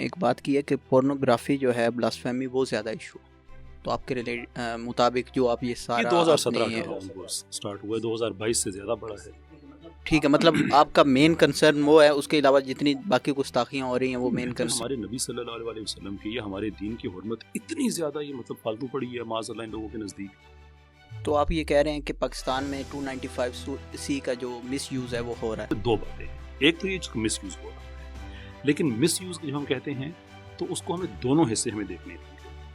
ایک بات کی ہے کہ پورنوگرافی جو ہے بلاسفیمی وہ زیادہ ایشو، تو آپ کے مطابق جو آپ یہ سارا 2017 کا سٹارٹ ہوا ہے، 2022 سے زیادہ بڑا ہے. ٹھیک ہے، مطلب آپ کا مین کنسرن وہ ہے، اس کے علاوہ جتنی باقی گستاخیاں ہو رہی ہیں وہ مین کنسرن. ہمارے نبی صلی اللہ علیہ وسلم کی یا ہمارے دین کی حرمت اتنی زیادہ یہ مطلب فالتو پڑی ہے معاذ اللہ ان لوگوں کے نزدیک. تو آپ یہ کہہ رہے ہیں کہ پاکستان میں 295C کا جو مس یوز ہے وہ ہو رہا ہے. دو باتیں ہیں، ایک تو یہ مس یوز ہو رہا ہے، لیکن مس یوز جب ہم کہتے ہیں تو اس کو ہمیں دونوں حصے ہمیں دیکھنے ہیں.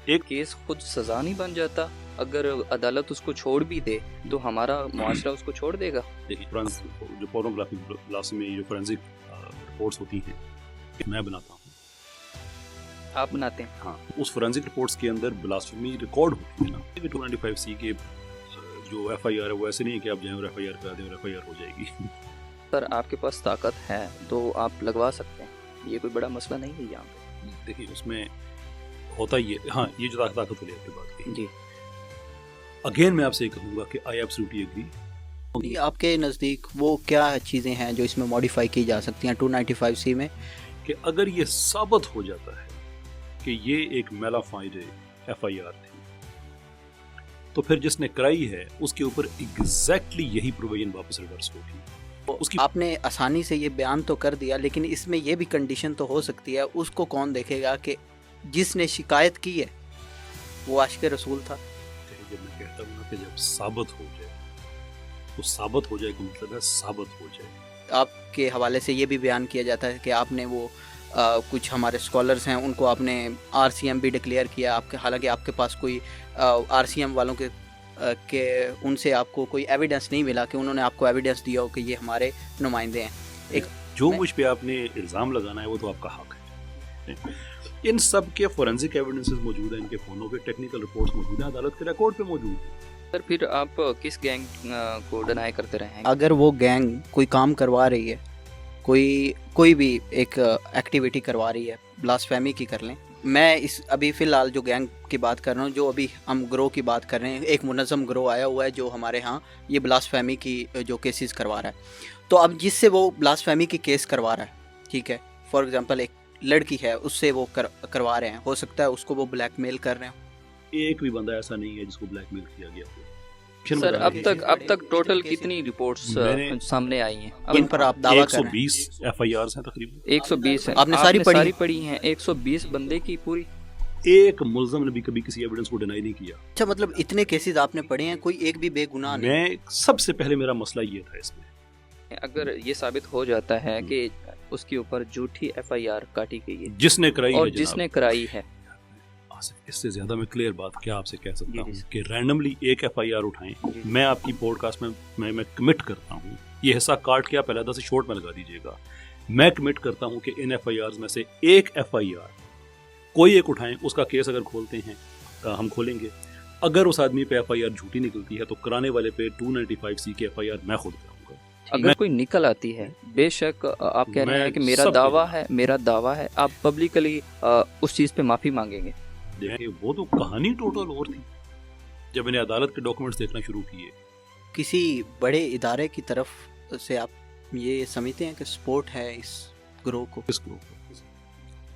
ایک کیس خود سزا نہیں بن جاتا اگر عدالت اس کو چھوڑ بھی دے تو ہمارا معاشرہ اس کو چھوڑ دے گا. دیکھیے جو پورنوگرافی بلاسفیمی میں جو فورینزک رپورٹس ہوتی ہیں میں بناتا ہوں. آپ بناتے ہیں؟ ہاں، اس فورینزک رپورٹس کے اندر بلاسفیمی ریکارڈ ہوتی ہے نا. 295C کے جو ایف آئی آر ہے وہ ایسے نہیں ہے کہ آپ جائیں اور ایف آئی آر کرا دیں اور ایف آئی آر ہو جائے گی. سر آپ کے پاس طاقت ہے تو آپ لگوا سکتے ہیں، یہ کوئی بڑا مسئلہ نہیں ہے یہاں پہ. دیکھیے اس میں ہوتا یہ، ہاں یہ جو طاقت والی آپ کی بات کی جی، اگین میں آپ سے یہ کہوں گا کہ آئی ایبسلیوٹلی ایگری. آپ کے نزدیک وہ کیا چیزیں ہیں جو اس میں موڈیفائی کی جا سکتی ہیں 295C میں؟ کہ اگر یہ ثابت ہو جاتا ہے کہ یہ ایک میلا فائڈ ایف آئی آر تھی تو پھر جس نے کرائی ہے اس کے اوپر ایگزیکٹلی یہی پروویژن واپس ریورس ہوگی. آپ نے آسانی سے یہ بیان تو کر دیا، لیکن اس میں یہ بھی کنڈیشن تو ہو سکتی ہے، اس کو کون دیکھے گا کہ جس نے شکایت کی ہے وہ عاشق رسول تھا. جب میں کہتا ہوں کہ جب ثابت ہو جائے تو ثابت ہو جائے کا مطلب ہے ثابت ہو جائے. آپ کے حوالے سے یہ بھی بیان کیا جاتا ہے کہ آپ نے وہ کچھ ہمارے اسکالرز ہیں ان کو آپ نے آر سی ایم بھی ڈکلیئر کیا آپ کے، حالانکہ آپ کے پاس کوئی آر سی ایم والوں کے ان سے آپ کو کوئی ایویڈنس نہیں ملا کہ انہوں نے آپ کو ایویڈنس دیا ہو کہ یہ ہمارے نمائندے ہیں. جو مجھ پہ آپ نے الزام لگانا ہے وہ تو آپ کا حق ہے. ان سب کے فورینزک ایویڈنسز موجود ہیں، ان کے فونوں پہ ٹیکنیکل رپورٹس موجود ہیں، عدالت کے ریکارڈ پہ موجود ہیں. سر پھر آپ کس گینگ کو ڈینائی کرتے رہے ہیں؟ اگر وہ گینگ کوئی کام کروا رہی ہے، کوئی بھی ایک ایکٹیویٹی کروا رہی ہے، بلاسفیمی کی کر لیں، میں اس ابھی فی الحال جو گینگ کی بات کر رہا ہوں، جو ابھی ہم گروہ کی بات کر رہے ہیں، ایک منظم گروہ آیا ہوا ہے جو ہمارے ہاں یہ بلاسفیمی کی جو کیسز کروا رہا ہے. تو اب جس سے وہ بلاسفیمی کی کیس کروا رہا ہے، ٹھیک ہے، فار ایگزامپل ایک لڑکی ہے، اس سے وہ کروا رہے ہیں، ہو سکتا ہے اس کو وہ بلیک میل کر رہے ہیں. ایک بھی بندہ ایسا نہیں ہے جس کو بلیک میل کیا گیا ہو. سر اب تک ٹوٹل کتنی رپورٹس سامنے آئی ہیں جن پر آپ دعویٰ کر رہے ہیں؟ 120 ایف آئی آرز ہیں تقریباً. 120 ہیں. آپ نے ساری پڑھی ہیں 120 بندے کی پوری؟ ایک ملزم نے بھی کبھی کسی ایویڈنس کو ڈینائی نہیں کیا. اچھا، مطلب اتنے کیسز آپ نے پڑھے ہیں، کوئی ایک بھی بے گناہ نہیں؟ میں سب سے پہلے میرا مسئلہ یہ تھا اس میں، اگر یہ ثابت ہو جاتا ہے کہ اس کے اوپر جھوٹی ایف آئی آر کاٹی گئی ہے جس نے کرائی اور ہے، جس نے کرائی ہے، اس سے زیادہ میں کلیئر بات کیا آپ سے کہہ سکتا ہوں کہ رینڈملی ایک ایف آئی آر اٹھائیں. میں آپ کی پوڈ کاسٹ میں کمٹ کرتا ہوں، یہ حصہ کاٹ کے آپ علیحدہ سے شورٹ میں لگا دیجیے گا. میں کمٹ کرتا ہوں کہ ان ایف آئی آرز میں سے ایک ایف آئی آر کوئی ایک اٹھائیں، اس کا کیس اگر کھولتے ہیں ہم کھولیں گے. اگر اس آدمی پہ ایف آئی آر جھوٹی نکلتی ہے تو کرانے والے پہ 295C کی ایف آئی آر میں خود کراؤں گا. اگر کوئی نکل آتی ہے، بے شک آپ کہہ رہے ہیں کہ میرا دعویٰ ہے، آپ پبلکلی اس چیز پہ معافی مانگیں گے. دیکھیں وہ تو کہانی ٹوٹل اور تھی جب میں نے عدالت کے ڈاکومنٹس دیکھنا شروع کیے. کسی بڑے ادارے کی طرف سے آپ یہ سمجھتے ہیں کہ سپورٹ ہے اس گروہ کو؟ کس گروہ کو؟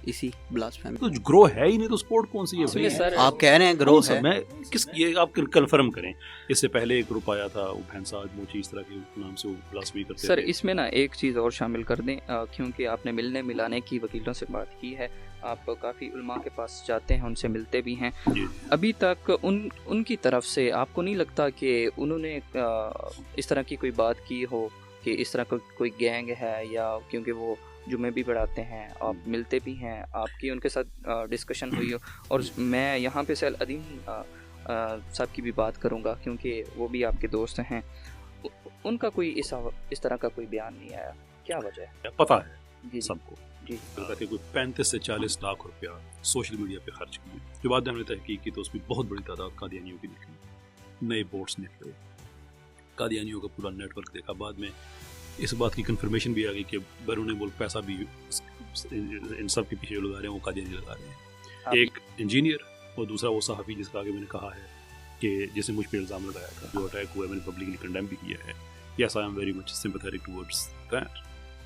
اسی بلاسفیمی تو گروہ ہے ہی نہیں تو سپورٹ کون سی ہے؟ آپ کہہ رہے ہیں گروہ ہے. میں کس یہ آپ کنفرم کریں. اس سے پہلے ایک گروپ آیا تھا وہ بھینسا موچی اس طرح کے نام سے وہ بلاسفیمی کرتے تھے. سر اس میں نا ایک چیز اور شامل کر دیں، کیونکہ آپ نے ملنے ملانے کی وکیلوں سے بات کی ہے، آپ کافی علماء کے پاس جاتے ہیں، ان سے ملتے بھی ہیں. ابھی تک ان کی طرف سے آپ کو نہیں لگتا کہ انہوں نے اس طرح کی کوئی بات کی ہو کہ اس طرح کوئی گینگ ہے، یا کیونکہ وہ جمعے بھی پڑھاتے ہیں، آپ ملتے بھی ہیں، آپ کی ان کے ساتھ ڈسکشن ہوئی ہو؟ اور میں یہاں پہ سیل عدیم صاحب کی بھی بات کروں گا کیونکہ وہ بھی آپ کے دوست ہیں، ان کا کوئی اس طرح کا کوئی بیان نہیں آیا، کیا وجہ ہے؟ پتہ ہے جی سب کو جی کہ کوئی 35 سے 40 لاکھ روپیہ سوشل میڈیا پہ خرچ کیے. جو بعد ہم نے تحقیق کی تو اس میں بہت بڑی تعداد قادیانیوں کی نکلی، نئے بورڈز نکلے، قادیانیوں کا پورا نیٹ ورک دیکھا. بعد میں اس بات کی کنفرمیشن بھی آ گئی کہ بیرون ملک پیسہ بھی ان سب کے پیچھے لگا رہے ہیں، وہ قادیانی لگا رہے ہیں. ایک انجینئر اور دوسرا وہ صحافی جس کا آگے میں نے کہا ہے کہ جسے مجھ پہ الزام لگایا تھا، جو اٹیک ہوا ہے میں نے پبلکلی کنڈیم بھی کیا ہے. Yes I am very much sympathetic towards that.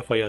FIR